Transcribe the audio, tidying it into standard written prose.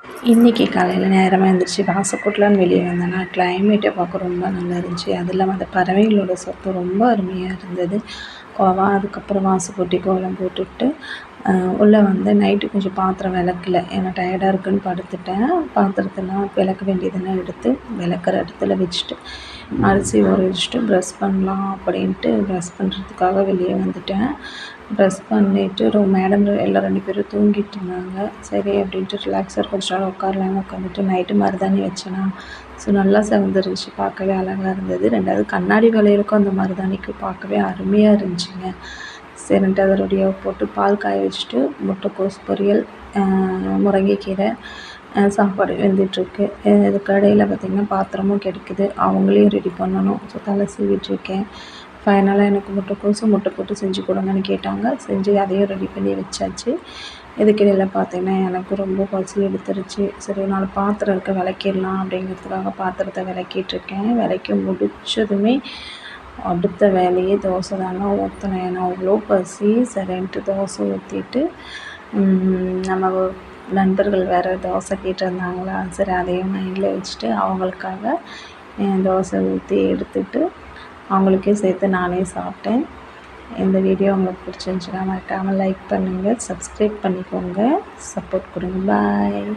இன்றைக்கி காலையில் நேரமாக எழுந்திரிச்சி வாசக்கூட்டலான்னு வெளியே வந்தேன்னா கிளைமேட்டை பார்க்க ரொம்ப நல்லா இருந்துச்சு. அது இல்லாமல் அந்த பறவைகளோட சத்தம் ரொம்ப அருமையாக இருந்தது. அதுக்கப்புறம் வாசக்கூட்டி கோலம் போட்டுவிட்டு உள்ளே வந்து நைட்டு கொஞ்சம் பாத்திரம் விளக்கல, ஏன்னா டயர்டாக இருக்குன்னு படுத்துட்டேன். பாத்திரத்தெல்லாம் விளக்க வேண்டியதெல்லாம் எடுத்து விளக்குற இடத்துல வச்சுட்டு அரிசி ஊற வச்சுட்டு ப்ரஷ் பண்ணலாம் அப்படின்ட்டு ப்ரஷ் பண்ணுறதுக்காக வெளியே வந்துட்டேன். ப்ரஷ் பண்ணிவிட்டு மேடம் எல்லாம் 2 பேரும் தூங்கிட்டு இருந்தாங்க. சரி அப்படின்ட்டு ரிலாக்ஸாக கொஞ்ச நேரம் உட்காரலான்னு உட்காந்துட்டு நைட்டு மருதாணி வச்சேன்னா, ஸோ நல்லா செவந்துருந்துச்சு, பார்க்கவே அழகாக இருந்தது. 2வது கண்ணாடி வளையலுக்கும் அந்த மருதாணிக்கு பார்க்கவே அருமையாக இருந்துச்சுங்க. சரின்ட்டு அதை ரெடியாக போட்டு பால் காய வச்சுட்டு முட்டைக்கோஸ் பொரியல், முருங்கைக்கீரை, சாப்பாடு வெந்துட்டுருக்கு. இதுக்கு இடையில பார்த்திங்கன்னா பாத்திரமும் கிடைக்குது, அவங்களையும் ரெடி பண்ணணும். ஸோ தலை சீவிட்டுருக்கேன். ஃபைனலாக எனக்கு முட்டை போட்டு செஞ்சு கொடுங்கன்னு கேட்டாங்க. செஞ்சு அதையும் ரெடி பண்ணி வச்சாச்சு. இதுக்கிடையில் பார்த்திங்கன்னா எனக்கு ரொம்ப பசி எடுத்துருச்சு. சரி 4 பாத்திரம் இருக்க விளக்கிடலாம் அப்படிங்கிறதுக்காக பாத்திரத்தை விளக்கிட்டுருக்கேன். விளக்கி முடித்ததுமே அடுத்த வேலையே தோசை தாங்க ஊற்றினேன். ஏன்னா அவ்வளோ பசி. சரின்ட்டு தோசை ஊற்றிட்டு நம்ம நண்பர்கள் வேறு தோசை கேட்டிருந்தாங்களா, சரி அதையும் மைண்டில் வச்சுட்டு அவங்களுக்காக தோசை ஊற்றி எடுத்துகிட்டு அவங்களுக்கே சேர்த்து நானே சாப்பிட்டேன். இந்த வீடியோ உங்களுக்கு பிடிச்சிருந்துச்சுன்னா மறக்காமல் லைக் பண்ணுங்கள், சப்ஸ்கிரைப் பண்ணிக்கோங்க, சப்போர்ட் கொடுங்க. பாய்.